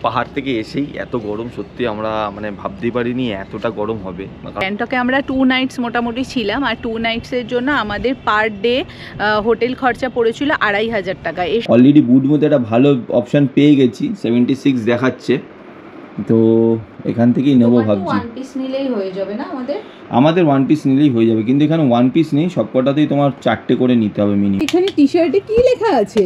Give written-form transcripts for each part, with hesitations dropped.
পাহাড় থেকে এসেই এত গরম সত্যি আমরা মানে ভাবতেই পারিনি এতটা গরম হবে। গ্যাংটকে আমরা 2 নাইটস মোটামুটি ছিলাম, আর 2 নাইটসের জন্য আমাদের পার ডে হোটেল খরচা পড়েছিল 2500 টাকা। অলরেডি বুট মধ্যে একটা ভালো অপশান পেয়ে গেছি, 76 দেখাচ্ছে, তো এখান থেকেই নেবো ভাবছি। ওয়ান পিস নিলেই হয়ে যাবে না আমাদের ওয়ান পিস নিলেই হয়ে যাবে, কিন্তু এখানে ওয়ান পিস নেই, সবকটাতেই তোমার 4টে করে নিতে হবে মিনিমাম। এখানে টি শার্টে কি লেখা আছে?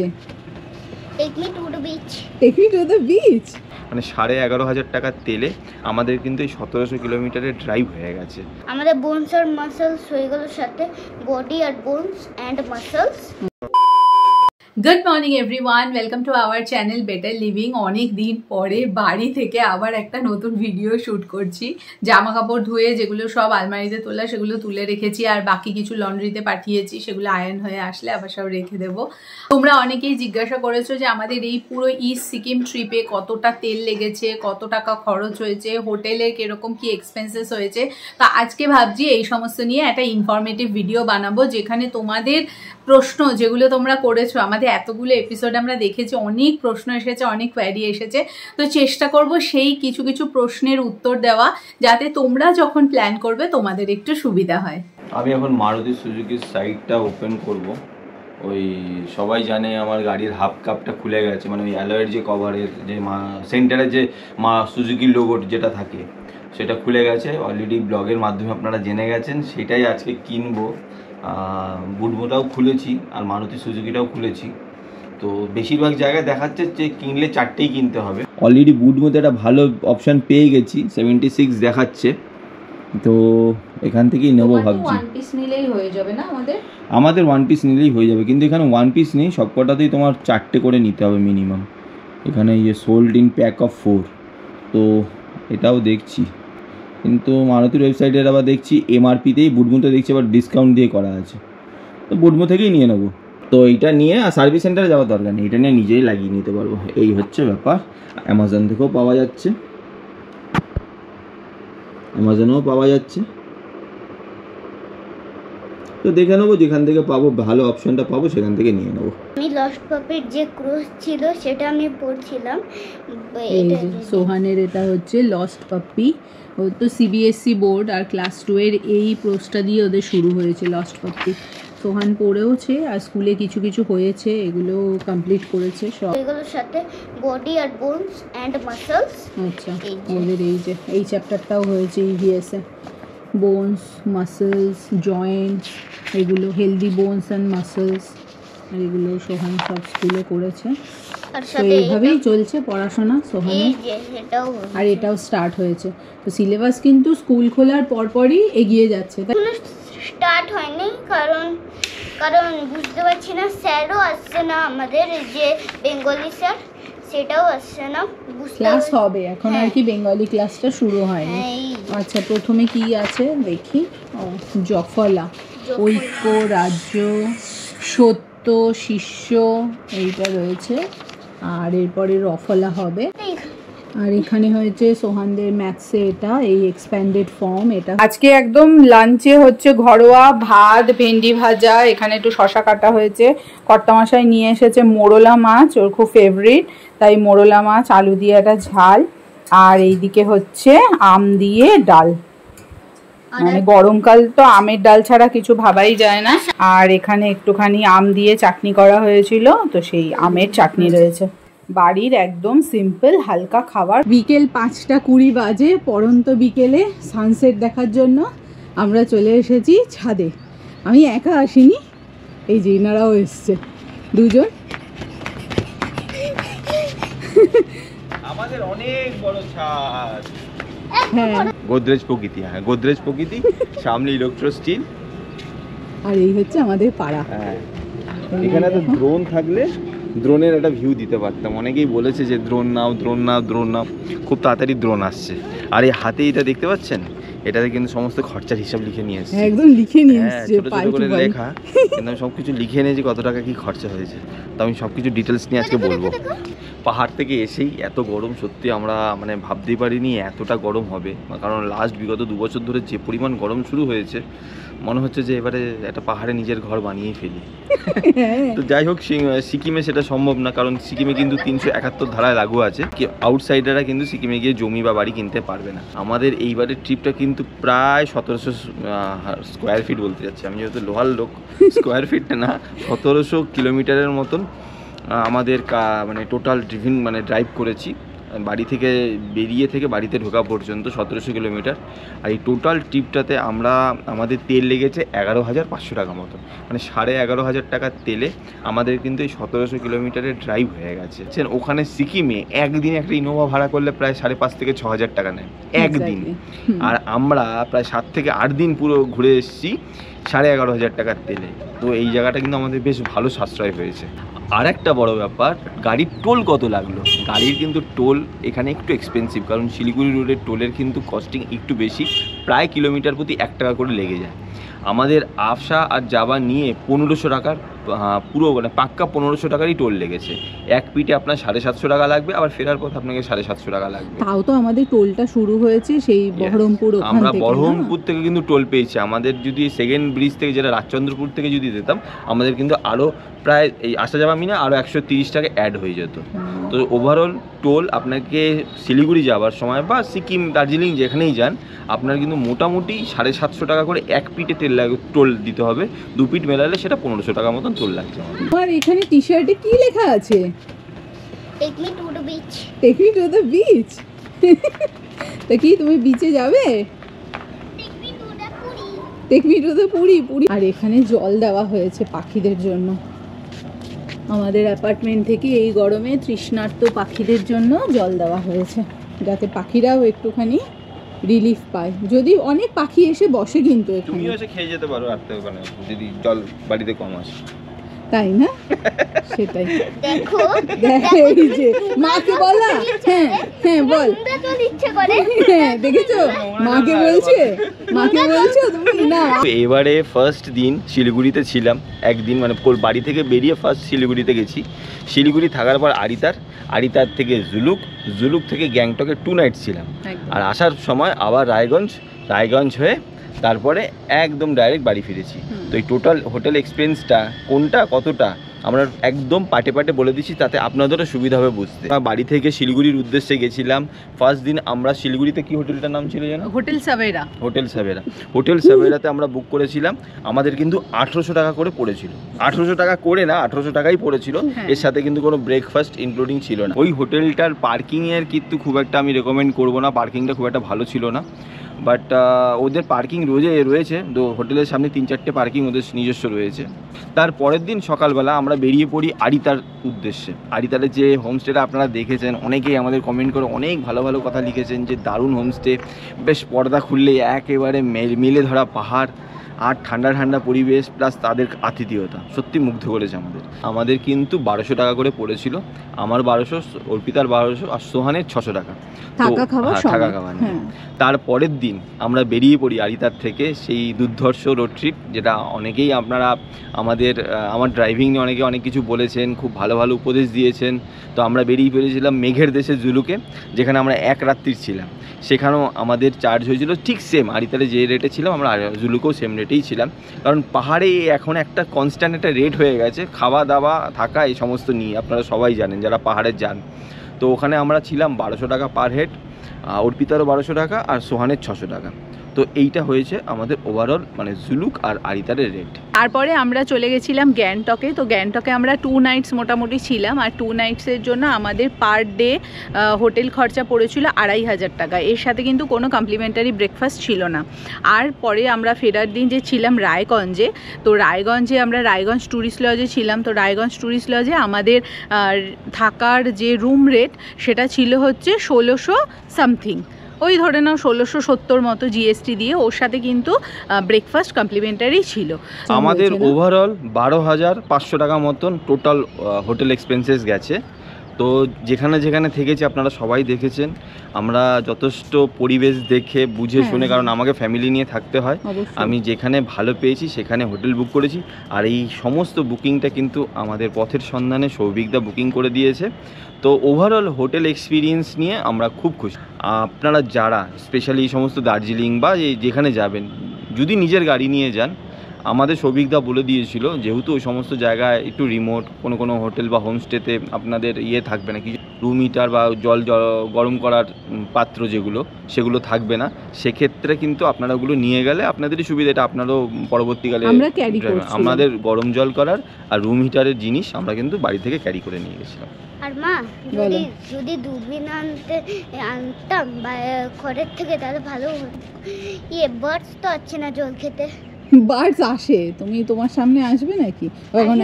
Take me to the beach. Take me to the beach. মানে 11,500 টাকার তেলে আমাদের কিন্তু এই 1700 কিলোমিটারের ড্রাইভ হয়ে গেছে। আমাদের বোনস আর মাসলস হয়ে গেল সাথে বডি আর bones and muscles. Good morning everyone, welcome to our channel Better Living. অনেক দিন পরে বাড়ি থেকে আবার একটা নতুন ভিডিও শ্যুট করছি। জামা কাপড় ধুয়ে যেগুলো সব আলমারিতে তোলা সেগুলো তুলে রেখেছি, আর বাকি কিছু লন্ড্রিতে পাঠিয়েছি, সেগুলো আয়রন হয়ে আসলে আবার সব রেখে দেবো। তোমরা অনেকেই জিজ্ঞাসা করেছো যে আমাদের এই পুরো ইস্ট সিকিম ট্রিপে কতটা তেল লেগেছে, কত টাকা খরচ হয়েছে, হোটেলের কিরকম কি এক্সপেন্সেস হয়েছে। তা আজকে ভাবছি এই সমস্ত নিয়ে একটা ইনফরমেটিভ ভিডিও বানাবো, যেখানে তোমাদের প্রশ্ন যেগুলো তোমরা করেছো, আমাদের এতগুলো এপিসোড আমরা দেখেছি, অনেক প্রশ্ন এসেছে, অনেক কোয়েরি এসেছে, তো চেষ্টা করব সেই কিছু কিছু প্রশ্নের উত্তর দেওয়া, যাতে তোমরা যখন প্ল্যান করবে তোমাদের একটু সুবিধা হয়। আমি এখন মারুতি সুজুকির সাইটটা ওপেন করব। ওই সবাই জানে আমার গাড়ির হাফ কাপটা খুলে গেছে, মানে ওই অ্যালয়ের যে কভারের যে সেন্টারে যে সুজুকির লোগো যেটা থাকে সেটা খুলে গেছে। অলরেডি ব্লগের মাধ্যমে আপনারা জেনে গেছেন, সেটাই আজকে কিনবো। বুটমোটাও খুলেছি আর মারুতি সুজুকিটাও খুলেছি, তো বেশিরভাগ জায়গায় দেখাচ্ছে যে কিনলে 4টেই কিনতে হবে। অলরেডি বুট মধ্যে একটা ভালো অপশান পেয়ে গেছি, 76 দেখাচ্ছে, তো এখান থেকেই নেবো ভাবছি। ওয়ান পিস নিলেই হয়ে যাবে না আমাদের ওয়ান পিস নিলেই হয়ে যাবে, কিন্তু এখানে ওয়ান পিস নেই, সবকটাতেই তোমার 4টে করে নিতে হবে মিনিমাম। এখানে ইয়ে সোল্ড ইন প্যাক অফ 4, তো এটাও দেখছি, কিন্তু মারুতির ওয়েবসাইটের আবার দেখছি এমআরপিতেই, বুটমোতে দেখছি আবার ডিসকাউন্ট দিয়ে করা আছে, তো বুটমো থেকেই নিয়ে নেবো। তো এইটা নিয়ে আর সার্ভিস সেন্টারে যাওয়ার দরকার নেই, এটা নিয়ে নিজেই লাগিয়ে নিতে পারবো, এই হচ্ছে ব্যাপার। অ্যামাজন থেকেও পাওয়া যাচ্ছে, অ্যামাজনেও পাওয়া যাচ্ছে, তো দেখে নেবো যেখান থেকে পাবো, ভালো অপশনটা পাবো সেখান থেকে নিয়ে নেবো। আমি লস্ট পাপির যে ক্রুজ ছিল সেটা আমি পড়ছিলাম। সোহানের এটা হচ্ছে লস্ট পাপ্পি। ও তো সিবিএসসি বোর্ড আর ক্লাস 2 এর এই প্রোজটা দিয়ে ওদের শুরু হয়েছে লস্ট পাপ্পি। সোহান পড়েওছে আর স্কুলে কিছু কিছু হয়েছে, এগুলো কমপ্লিট করেছে সব। এগুলোর সাথে বডি আর বোনস এন্ড মাসলস। আচ্ছা, ওদের এই চ্যাপ্টারটাও হয়েছে ইভিএসে, বোনস, মাসলস, জয়েন্টস, এগুলো হেলদি বোনস অ্যান্ড মাসলস, আর এগুলো সোহান সব স্কুলে করেছে। তো এইভাবেই চলছে পড়াশোনা সোহানের, আর এটাও স্টার্ট হয়েছে। তো সিলেবাস কিন্তু স্কুল খোলার পরপরই এগিয়ে যাচ্ছে। স্টার্ট হয়নি কারণ বুঝতে পারছি না, স্যারও আসছে না, আমাদের যে বেঙ্গলি স্যার সেটাও আসছে না। ক্লাস হবে এখন, আর কি বেঙ্গলি ক্লাসটা শুরু হয়নি। আচ্ছা, প্রথমে কি আছে দেখি। জফলা, ঐক্য, রাজ্য, সত্য, শিষ্য, এইটা রয়েছে, আর এরপরে রফলা হবে। আর এখানে হয়েছে সোহানদের ম্যাথসে এটা এই এক্সপ্যান্ডেড ফর্ম। এটা আজকে একদম লাঞ্চে হচ্ছে ঘরোয়া ভাত, ভেন্ডি ভাজা, এখানে একটু শশা কাটা হয়েছে। কর্তামশাই নিয়ে এসেছে মোরলা মাছ, ওর খুব ফেভারিট, তাই মোরলা মাছ আলু দিয়ে একটা ঝাল, আর এইদিকে হচ্ছে আম দিয়ে ডাল। মানে গরমকাল তো আমের ডাল ছাড়া কিছু ভাবাই যায় না। আর এখানে একটুখানি আম দিয়ে চাটনি করা হয়েছিল, তো সেই আমের চাটনি রয়েছে। বাড়ির একদম সিম্পল হালকা খাবার। বিকেল 5:20 বাজে, পড়ন্ত বিকেলে সানসেট দেখার জন্য আমরা চলে এসেছি ছাদে। আমি একা আসিনি, এই যে ইনারাও এসছে, দুজন। আমাদের অনেক বড় ছাদ। হ্যাঁ, গোদরেজ প্রকৃতি, হ্যাঁ গোদরেজ প্রকৃতি, সামনে ইলেকট্রো স্টিল। আর এই হচ্ছে আমাদের পাড়া। হ্যাঁ, এখানে তো ড্রোন থাকলে ড্রোনের একটা ভিউ দিতে পারতাম। অনেকেই বলেছে যে ড্রোন নাও, খুব তাড়াতাড়ি ড্রোন আসছে। আর এই হাতে এটা দেখতে পাচ্ছেন, এটাতে কিন্তু সমস্ত খরচার হিসাব লিখে নিয়ে এসেছি, একদম লিখে নিয়ে এসেছে, ছোট ছোট করে লেখা, কিন্তু আমি সবকিছু লিখে নিয়েছি কত টাকা কি খরচা হয়েছে। তো আমি সবকিছু ডিটেলস নিয়ে আজকে বলবো। পাহাড় থেকে এসেই এত গরম সত্যি আমরা মানে ভাবতেই পারিনি এতটা গরম হবে, কারণ লাস্ট বিগত 2 বছর ধরে যে পরিমাণ গরম শুরু হয়েছে মনে হচ্ছে যে এবারে একটা পাহাড়ে নিজের ঘর বানিয়েই ফেলি। তো যাই হোক, সিকিমে সেটা সম্ভব না, কারণ সিকিমে কিন্তু 371 ধারায় লাগু আছে, আউটসাইডাররা কিন্তু সিকিমে গিয়ে জমি বা বাড়ি কিনতে পারবে না। আমাদের এইবারের ট্রিপটা কিন্তু প্রায় 1700 স্কোয়ার ফিট বলতে যাচ্ছি আমি, যেহেতু লোহার লোক, স্কোয়ার ফিট না 1700 কিলোমিটারের মতন আমাদের মানে টোটাল ড্রাইভ করেছি, বাড়ি থেকে বেরিয়ে থেকে বাড়িতে ঢোকা পর্যন্ত 1700 কিলোমিটার। আর এই টোটাল ট্রিপটাতে আমাদের তেল লেগেছে 11,500 টাকা মতো, মানে 11,500 টাকার তেলে আমাদের কিন্তু এই 1700 কিলোমিটারের ড্রাইভ হয়ে গেছে। ওখানে সিকিমে একদিন একটা ইনোভা ভাড়া করলে প্রায় 5,500 থেকে 6,000 টাকা নেয় একদিন, আর আমরা প্রায় 7 থেকে 8 দিন পুরো ঘুরে এসেছি 11,500 টাকার তেলে। তো এই জায়গাটা কিন্তু আমাদের বেশ ভালো সাশ্রয় হয়েছে। আর একটা বড় ব্যাপার, গাড়ির টোল কত লাগলো। গাড়ির কিন্তু টোল এখানে একটু এক্সপেন্সিভ, কারণ শিলিগুড়ি রোডের টোলের কিন্তু কস্টিং একটু বেশি, প্রায় কিলোমিটার প্রতি 1 টাকা করে লেগে যায়। আমাদের আসা আর যাওয়া নিয়ে 1500 টাকার পুরো মানে পাক্কা 1500 টাকারই টোল লেগেছে। এক পিঠে আপনার 750 টাকা লাগবে, আবার ফেরার পথ আপনাকে 750 টাকা লাগবে। তাও তো আমাদের টোলটা শুরু হয়েছে সেই বহরমপুর, আমরা বহরমপুর থেকে কিন্তু টোল পেয়েছি। আমাদের যদি সেকেন্ড ব্রিজ থেকে, যেটা রাজচন্দ্রপুর থেকে যদি দিতাম, আমাদের কিন্তু আরও প্রায় এই আসা যাওয়া মিলে আরও 130 টাকা অ্যাড হয়ে যেত। তো ওভারঅল টোল আপনাকে শিলিগুড়ি যাওয়ার সময় বা সিকিম, দার্জিলিং যেখানেই যান, আপনার কিন্তু মোটামুটি 750 টাকা করে এক পিঠে টোল দিতে হবে। 2 পিঠ মেলালে সেটা 1500 টাকা মতন টোল লাগছে। আর এখানে টি শার্টে কি লেখা আছে? Take me to the beach. Take me to the beach. তা কি তুমি বিচে যাবে? Take me to the Puri. Take me to the Puri. আর এখানে জল দেওয়া হয়েছে পাখিদের জন্য। আমাদের অ্যাপার্টমেন্ট থেকে এই গরমে তৃষ্ণার্ত পাখিদের জন্য জল দেওয়া হয়েছে, যাতে পাখিরাও একটুখানি রিলিফ পায়। যদি অনেক পাখি এসে বসে কিন্তু তুমিও এসে খেয়ে যেতে পারো রাত্রে ওখানে, যদি জল বাড়িতে কম আসে, তাই না? সেটাই। দেখো এই যে মাকে বলা, হ্যাঁ হ্যাঁ বল, ইচ্ছে করে। হ্যাঁ দেখেছো, মাকে বলছো তুমি না। এবারে ফার্স্ট দিন শিলিগুড়িতে ছিলাম একদিন, মানে বাড়ি থেকে বেরিয়ে ফার্স্ট শিলিগুড়িতে গেছি। শিলিগুড়ি থাকার পর আরিতার থেকে জুলুক থেকে গ্যাংটকে 2 নাইট ছিলাম। আর আসার সময় আবার রায়গঞ্জ হয়ে তারপরে একদম ডাইরেক্ট বাড়ি ফিরেছি। তো এই টোটাল হোটেল এক্সপেন্সটা কোনটা কতটা আমরা একদম পাটে বলে দিচ্ছি, তাতে আপনাদেরও সুবিধা হবে বুঝতে। বাড়ি থেকে শিলিগুড়ির উদ্দেশ্যে গেছিলাম। ফার্স্ট দিন আমরা শিলিগুড়িতে, কি হোটেলটার নাম ছিল যেন? হোটেল সাবেরাতে আমরা বুক করেছিলাম। আমাদের কিন্তু 800 টাকা করে পড়েছিল। 800 টাকা করে না, 800 টাকাই পড়েছিল। এর সাথে কিন্তু কোনো ব্রেকফাস্ট ইনক্লুডিং ছিল না। ওই হোটেলটার পার্কিংয়ের কিন্তু খুব একটা আমি রেকমেন্ড করবো না, পার্কিংটা খুব একটা ভালো ছিল না। বাট ওদের পার্কিং রয়েছে, তো হোটেলের সামনে 3-4টে পার্কিং ওদের নিজস্ব রয়েছে। তার পরের দিন সকালবেলা আমরা বেরিয়ে পড়ি আরিতার উদ্দেশ্যে। আরিতারের যে হোমস্টেটা আপনারা দেখেছেন, অনেকেই আমাদের কমেন্ট করে অনেক ভালো ভালো কথা লিখেছেন যে দারুণ হোমস্টে, বেশ পর্দা খুললে একেবারে মেলে ধরা পাহাড় আর ঠান্ডা পরিবেশ, প্লাস তাদের আতিথেয়তা সত্যি মুগ্ধ করেছে আমাদের কিন্তু 1200 টাকা করে পড়েছিল। আমার 1200, অর্পিতার 1200, আর সোহানের 600 টাকা থাকা খাওয়া নিয়ে। তারপরের দিন আমরা বেরিয়ে পড়ি আরিতার থেকে, সেই দুর্ধর্ষ রোড ট্রিপ, যেটা অনেকেই আপনারা আমার ড্রাইভিং নিয়ে অনেক কিছু বলেছেন, খুব ভালো ভালো উপদেশ দিয়েছেন। তো আমরা বেরিয়ে পড়েছিলাম মেঘের দেশে জুলুকে, যেখানে আমরা 1 রাত্রি ছিলাম। সেখানেও আমাদের চার্জ হয়েছিল ঠিক সেম, আরিতারে যে রেটে ছিলাম আমরা জুলুকেও সেম রেটেই ছিলাম। কারণ পাহাড়ে এখন একটা কনস্ট্যান্ট একটা রেট হয়ে গেছে, খাওয়া দাওয়া থাকা এই সমস্ত নিয়ে, আপনারা সবাই জানেন যারা পাহাড়ে যান। তো ওখানে আমরা ছিলাম 1200 টাকা পার হেড, অর্পিতারও 1200 টাকা, আর সোহানের 600 টাকা। তো এইটা হয়েছে আমাদের ওভারঅল মানে জুলুক আর আরিতারের রেট। তারপরে আমরা চলে গেছিলাম গ্যাংটকে। তো গ্যাংটকে আমরা 2 নাইটস মোটামুটি ছিলাম, আর 2 নাইটসের জন্য আমাদের পার ডে হোটেল খরচা পড়েছিল 2500 টাকা। এর সাথে কিন্তু কোনো কমপ্লিমেন্টারি ব্রেকফাস্ট ছিল না। আর পরে আমরা ফেরার দিন যে ছিলাম রায়গঞ্জে, তো আমরা রায়গঞ্জ ট্যুরিস্ট লজে ছিলাম। তো রায়গঞ্জ ট্যুরিস্ট লজে আমাদের থাকার যে রুম রেট সেটা ছিল হচ্ছে 1600 সামথিং, ওই ধরে নাও 1670 মতো জিএসটি দিয়ে। ওর সাথে কিন্তু ব্রেকফাস্ট কমপ্লিমেন্টারি ছিল। আমাদের ওভারঅল 12,500 টাকা মতন টোটাল হোটেল এক্সপেন্সেস গেছে। তো যেখানে যেখানে থেকেছি আপনারা সবাই দেখেছেন, আমরা যথেষ্ট পরিবেশ দেখে বুঝে শুনে, কারণ আমাকে ফ্যামিলি নিয়ে থাকতে হয়, অবশ্যই। আমি যেখানে ভালো পেয়েছি সেখানে হোটেল বুক করেছি। আর এই সমস্ত বুকিংটা কিন্তু আমাদের পথের সন্ধানে সৌভিকদা বুকিং করে দিয়েছে। তো ওভারঅল হোটেল এক্সপিরিয়েন্স নিয়ে আমরা খুব খুশি। আপনারা যারা স্পেশালি এই সমস্ত দার্জিলিং বা যেখানে যাবেন, যদি নিজের গাড়ি নিয়ে যান, আমাদের সৌভিকদা বলে দিয়েছিল যেহেতু ওই সমস্ত জায়গায় একটু রিমোট, কোনো হোটেল বা হোমস্টেতে আপনাদের থাকবে না, কিছু রুম হিটার বা জল গরম করার পাত্র যেগুলো, সেগুলো থাকবে না। সেক্ষেত্রে কিন্তু আপনারা ওগুলো নিয়ে গেলে আপনাদেরই সুবিধা, এটা আপনারাও পরবর্তীকালে আমরা ক্যারি করছি। আমাদের গরম জল করার আর রুম হিটারের জিনিস আমরা কিন্তু বাড়ি থেকে ক্যারি করে নিয়ে গেছিলাম। আর মা, যদি দূরবীন আনতাম বা ঘরের থেকে, তাহলে ভালো হতো। বার্ডস তো আছে না জল খেতে। বার্ডস আসে, তুমি তোমার সামনে আসবে নাকি?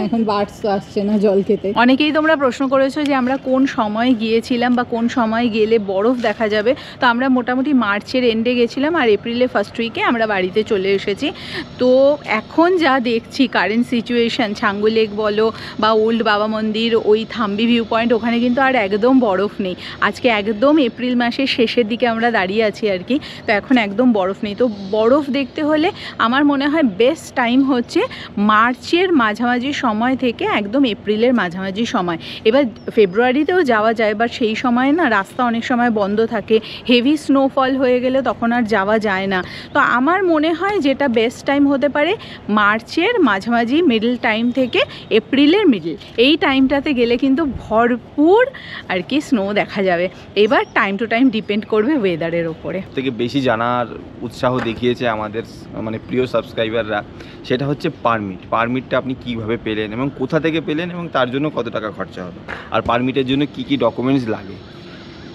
এখন বার্ডস তো আসছে না জল খেতে। অনেকেই তোমরা প্রশ্ন করেছো যে আমরা কোন সময় গিয়েছিলাম বা কোন সময় গেলে বরফ দেখা যাবে। তো আমরা মোটামুটি মার্চের এন্ডে গেছিলাম আর এপ্রিলের ফার্স্ট উইকে আমরা বাড়িতে চলে এসেছি। তো এখন যা দেখছি কারেন্ট সিচুয়েশন, ছাঙ্গু লেক বলো বা ওল্ড বাবা মন্দির, ওই থাম্বি ভিউ পয়েন্ট, ওখানে কিন্তু আর একদম বরফ নেই। আজকে একদম এপ্রিল মাসের শেষের দিকে আমরা দাঁড়িয়ে আছি আর কি। তো এখন একদম বরফ নেই। তো বরফ দেখতে হলে আমার মনে হয় বেস্ট টাইম হচ্ছে মার্চের মাঝামাঝি সময় থেকে একদম এপ্রিলের মাঝামাঝি সময়। এবার ফেব্রুয়ারিতেও যাওয়া যায়, বাট সেই সময় না রাস্তা অনেক সময় বন্ধ থাকে, হেভি স্নোফল হয়ে গেলে তখন আর যাওয়া যায় না। তো আমার মনে হয় যেটা বেস্ট টাইম হতে পারে মার্চের মাঝামাঝি মিডল টাইম থেকে এপ্রিলের মিডল, এই টাইমটাতে গেলে কিন্তু ভরপুর আর কি স্নো দেখা যাবে। এবার টাইম টু টাইম ডিপেন্ড করবে ওয়েদারের ওপরে। থেকে বেশি জানার উৎসাহ দেখিয়েছে আমাদের মানে প্রিয় সাবস্ক্রাইবাররা, সেটা হচ্ছে পারমিটটা আপনি কিভাবে পেলেন এবং কোথা থেকে পেলেন এবং তার জন্য কত টাকা খরচা হলো, আর পারমিটের জন্য কি কি ডকুমেন্টস লাগে।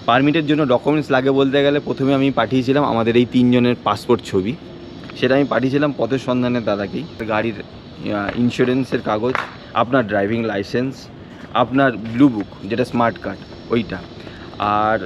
পারমিটের জন্য ডকুমেন্টস লাগে বলতে গেলে প্রথমে আমি পাঠিয়েছিলাম আমাদের এই 3 জনের পাসপোর্ট ছবি, সেটা আমি পাঠিয়েছিলাম পথের সন্ধানের দাদাকেই। গাড়ির ইন্স্যুরেন্সের কাগজ, আপনার ড্রাইভিং লাইসেন্স, আপনার ব্লু বুক যেটা স্মার্ট কার্ড ওইটা। আর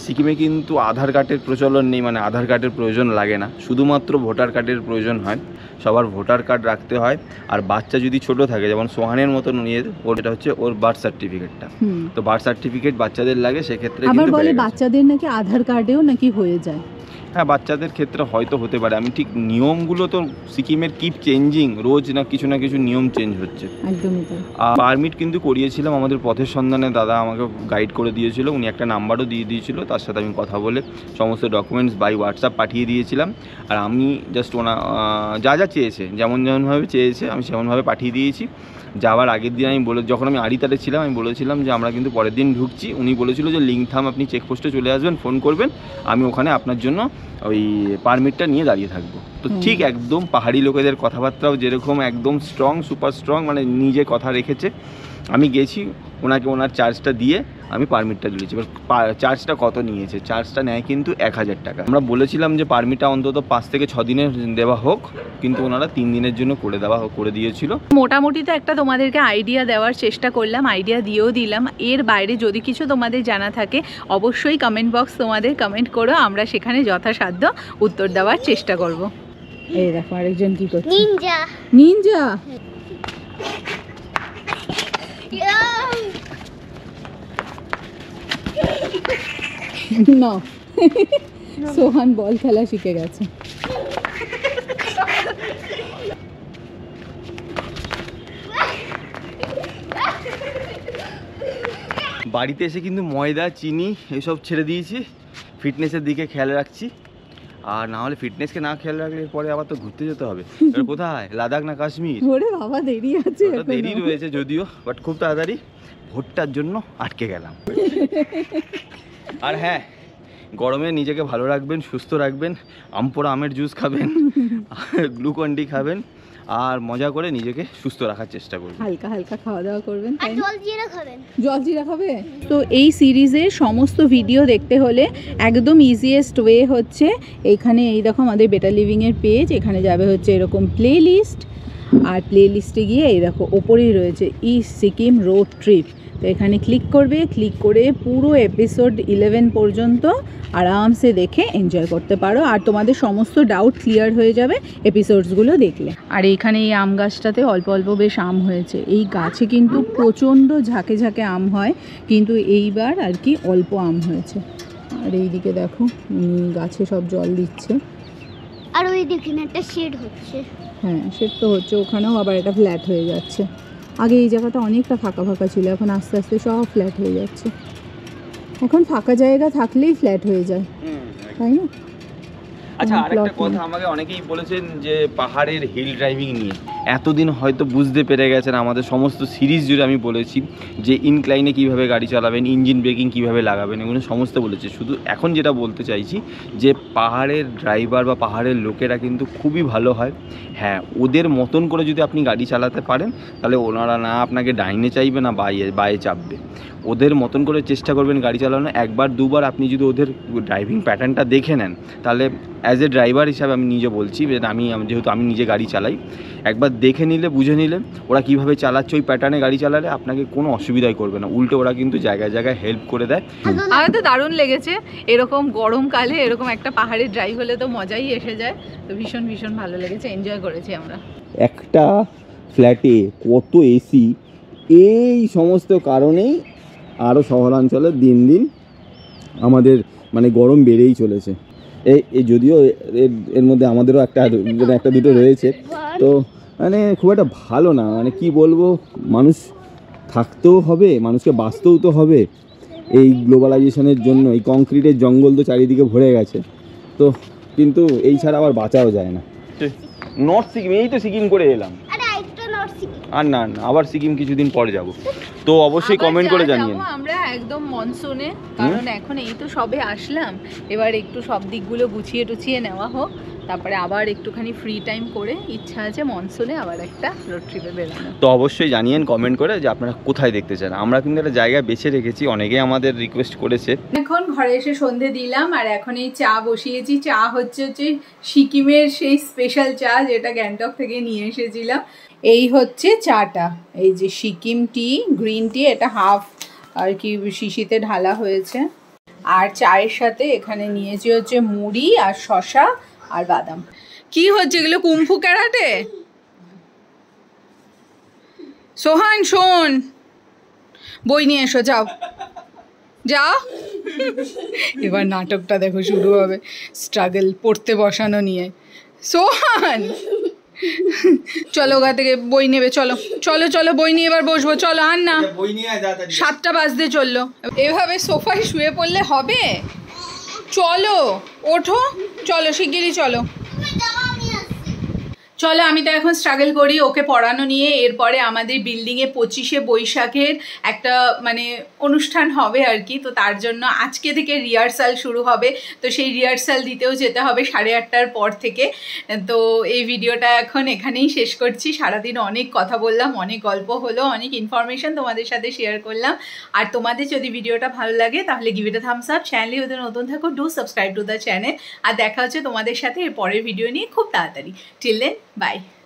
সিকিমে কিন্তু আধার কার্ডের প্রচলন নেই, মানে আধার কার্ডের প্রয়োজন লাগে না, শুধুমাত্র ভোটার কার্ডের প্রয়োজন হয়। সবার ভোটার কার্ড রাখতে হয়। আর বাচ্চা যদি ছোট থাকে, যেমন সোহানের মতন নিয়ে, ওটা হচ্ছে ওর বার্থ সার্টিফিকেটটা। তো বার্থ সার্টিফিকেট বাচ্চাদের লাগে, সেক্ষেত্রে আবার বলে বাচ্চাদের নাকি আধার কার্ডেও নাকি হয়ে যায়। হ্যাঁ, বাচ্চাদের ক্ষেত্রে হয়তো হতে পারে, আমি ঠিক নিয়মগুলো তো সিকিমের কিপ চেঞ্জিং, রোজ না কিছু নিয়ম চেঞ্জ হচ্ছে। একদমই তাই। পারমিট কিন্তু করিয়েছিলাম আমাদের পথের সন্ধানে দাদা, আমাকে গাইড করে দিয়েছিল, উনি একটা নাম্বারও দিয়ে দিয়েছিল, তার সাথে আমি কথা বলে সমস্ত ডকুমেন্টস বাই হোয়াটসঅ্যাপ পাঠিয়ে দিয়েছিলাম। আর আমি জাস্ট যা চেয়েছে, যেমনভাবে চেয়েছে আমি সেমনভাবে পাঠিয়ে দিয়েছি। যাওয়ার আগের দিন আমি যখন আমি আড়িতারে ছিলাম, আমি বলেছিলাম যে আমরা কিন্তু পরের দিন ঢুকছি। উনি বলেছিল যে লিংথাম আপনি চেকপোস্টে চলে আসবেন, ফোন করবেন, আমি ওখানে আপনার জন্য ওই পারমিটটা নিয়ে দাঁড়িয়ে থাকবো। তো ঠিক একদম পাহাড়ি লোকেদের কথাবার্তাও যেরকম একদম স্ট্রং, সুপার স্ট্রং, মানে নিজে কথা রেখেছে। আমি গেছি, ওনাকে ওনার চার্জটা দিয়ে আমি পারমিটটা দিয়েছি। এবার চার্জটা কত নিয়েছে? চার্জটা নেয় কিন্তু 1000 টাকা। আমরা বলেছিলাম যে পারমিটটা অন্তত 5 থেকে 6 দিনের দেওয়া হোক, কিন্তু ওনারা 3 দিনের জন্য করে দিয়েছিল। মোটামুটি তো একটা তোমাদেরকে আইডিয়া দেওয়ার চেষ্টা করলাম, আইডিয়া দিয়েও দিলাম। এর বাইরে যদি কিছু তোমাদের জানা থাকে অবশ্যই কমেন্ট বক্স তোমাদের কমেন্ট করো, আমরা সেখানে যথাসাধ্য উত্তর দেওয়ার চেষ্টা করব। এই দেখো আরেকজন কি করছে, নিনজা। না, সোহান বল খেলা শিখে গেছে। বাড়িতে এসে কিন্তু ময়দা, চিনি এসব ছেড়ে দিয়েছি, ফিটনেসের দিকে খেয়াল রাখছি। আর না হলে ফিটনেসকে না খেয়াল রাখলে পরে আবার তো ঘুরতে যেতে হবে। কোথায়, লাদাখ না কাশ্মীর? ওরে বাবা, দেরি আছে, দেরি রয়েছে যদিও, বাট খুব তাড়াতাড়ি। ভোটটার জন্য আটকে গেলাম। আর হ্যাঁ, গরমে নিজেকে ভালো রাখবেন, সুস্থ রাখবেন, আমপোড়া আমের জুস খাবেন, গ্লুকন-ডি খাবেন, আর মজা করে নিজেকে সুস্থ রাখার চেষ্টা করবেন। হালকা হালকা খাওয়া দাওয়া করবেন, আর জলজিরা খাবেন। জলজিরা খাবে। তো এই সিরিজের সমস্ত ভিডিও দেখতে হলে একদম ইজিয়েস্ট ওয়ে হচ্ছে এখানে, এই দেখো আমাদের বেটার লিভিংয়ের পেজ, এখানে যাবে হচ্ছে এরকম প্লে লিস্ট, আর প্লে লিস্টে গিয়ে এই দেখো ওপরেই রয়েছে ই সিকিম রোড ট্রিপ। তো এখানে ক্লিক করবে, ক্লিক করে পুরো এপিসোড 11 পর্যন্ত আরামসে দেখে এনজয় করতে পারো, আর তোমাদের সমস্ত ডাউট ক্লিয়ার হয়ে যাবে এপিসোডসগুলো দেখলে। আর এইখানে এই আম গাছটাতে অল্প অল্প বেশ আম হয়েছে। এই গাছে কিন্তু প্রচণ্ড ঝাঁকে ঝাঁকে আম হয়, কিন্তু এইবার আর কি অল্প আম হয়েছে। আর এইদিকে দেখো গাছে সব জল দিচ্ছে। আর ওই দেখেন একটা শেড হচ্ছে। হ্যাঁ শেড তো হচ্ছে, ওখানেও আবার এটা ফ্ল্যাট হয়ে যাচ্ছে। আগে এই জায়গাটা অনেকটা ফাঁকা ফাঁকা ছিল, এখন আস্তে আস্তে সব ফ্ল্যাট হয়ে যাচ্ছে। এখন ফাঁকা জায়গা থাকলেই ফ্ল্যাট হয়ে যায়, তাই না? আচ্ছা, আরেকটা কথা, আমাকে অনেকেই বলেছেন যে পাহাড়ের হিল ড্রাইভিং নিয়ে। এতদিন হয়তো বুঝতে পেরে গেছেন, আমাদের সমস্ত সিরিজ জুড়ে আমি বলেছি যে ইনক্লাইনে কীভাবে গাড়ি চালাবেন, ইঞ্জিন ব্রেকিং কীভাবে লাগাবেন, এগুলো সমস্ত বলেছি। শুধু এখন যেটা বলতে চাইছি যে পাহাড়ের ড্রাইভার বা পাহাড়ের লোকেরা কিন্তু খুবই ভালো হয়। হ্যাঁ, ওদের মতন করে যদি আপনি গাড়ি চালাতে পারেন, তাহলে ওনারা না আপনাকে ডাইনে চাইবে না বায়ে চাপবে। ওদের মতন করে চেষ্টা করবেন গাড়ি চালানো। একবার দুবার আপনি যদি ওদের ড্রাইভিং প্যাটার্নটা দেখে নেন, তাহলে অ্যাজ এ ড্রাইভার হিসাবে আমি নিজে বলছি, যেহেতু আমি নিজে গাড়ি চালাই, একবার দেখে নিলে, বুঝে নিলে ওরা কীভাবে চালাচ্ছে, ওই প্যাটার্নে গাড়ি চালালে আপনাকে কোনো অসুবিধাই করবে না। উল্টে ওরা কিন্তু জায়গায় জায়গায় হেল্প করে দেয়। আমার তো দারুণ লেগেছে, এরকম গরমকালে এরকম একটা পাহাড়ের ড্রাইভ হলে তো মজাই এসে যায়। তো ভীষণ ভীষণ ভালো লেগেছে, এনজয় করেছি আমরা। একটা ফ্ল্যাটে কত এসি, এই সমস্ত কারণেই আরও শহরাঞ্চলে দিন দিন আমাদের মানে গরম বেড়েই চলেছে। এই যদিও এর মধ্যে আমাদেরও একটা দুটো রয়েছে, তো মানে খুব একটা ভালো না। মানে কি বলবো, মানুষ থাকতেও হবে, মানুষকে বাঁচতেও তো হবে। এই গ্লোবালাইজেশনের জন্য এই কংক্রিটের জঙ্গল তো চারিদিকে ভরে গেছে, তো কিন্তু এই ছাড়া আবার বাঁচাও যায় না। নর্থ সিকিম, এই তো সিকিম করে এলাম, আর না আবার সিকিম কিছুদিন পরে যাব। তো অবশ্যই কমেন্ট করে জানিয়ে আমরা একদম মনসুনে, কারণ এখন এই তো সবে আসলাম, এবার একটু সব দিকগুলো গুছিয়ে টুছিয়ে নেওয়া হোক, তারপরে আবার একটুখানি ফ্রি টাইম করে ইচ্ছা আছে মনসুনে আবার একটা রোড ট্রিপে বেরোনো। তো অবশ্যই জানিয়েন কমেন্ট করে যে আপনারা কোথায় দেখতে চান। আমরা কিন্তু একটা জায়গা বেছে রেখেছি, অনেকেই আমাদের রিকোয়েস্ট করেছে। এখন ঘরে এসে সন্ধে দিলাম, আর এখন এই চা বসিয়েছি। চা হচ্ছে সিকিমের সেই স্পেশাল চা, যেটা গ্যাংটক থেকে নিয়ে এসেছিলাম। এই হচ্ছে চাটা, এই যে সিকিম টি, গ্রিন টি, এটা হাফ আর কি শিশিতে ঢালা হয়েছে। আর চায়ের সাথে এখানে নিয়েছি হচ্ছে মুড়ি আর শসা আর বাদাম। কি হচ্ছে এগুলো, কুম্ফু ক্যারাটে? সোহান শোন, বই নিয়ে এসো, যাও যাও। এবার নাটকটা দেখো শুরু হবে, স্ট্রাগল পড়তে বসানো নিয়ে। সোহান চলো, ওগা থেকে বই নেবে, চলো চলো চলো, বই নিয়ে এবার বসবো, চলো। আর না, 7টা বাজতে চললো। এভাবে সোফায় শুয়ে পড়লে হবে? চলো ওঠো, চলো শিগগিরই চলো। চলো, আমি তো এখন স্ট্রাগল করি ওকে পড়ানো নিয়ে। এরপরে আমাদের বিল্ডিংয়ে 25শে বৈশাখের একটা মানে অনুষ্ঠান হবে আর কি, তো তার জন্য আজকে থেকে রিহার্সাল শুরু হবে। তো সেই রিহার্সাল দিতেও যেতে হবে 8:30টার পর থেকে। তো এই ভিডিওটা এখন এখানেই শেষ করছি। সারাদিন অনেক কথা বললাম, অনেক গল্প হলো, অনেক ইনফরমেশন তোমাদের সাথে শেয়ার করলাম। আর তোমাদের যদি ভিডিওটা ভালো লাগে তাহলে give it a thumbs up. চ্যানেলে যদি নতুন থাকো, do subscribe to the channel. আর দেখা হচ্ছে তোমাদের সাথে এর পরের ভিডিও নিয়ে খুব তাড়াতাড়ি। Till then, bye.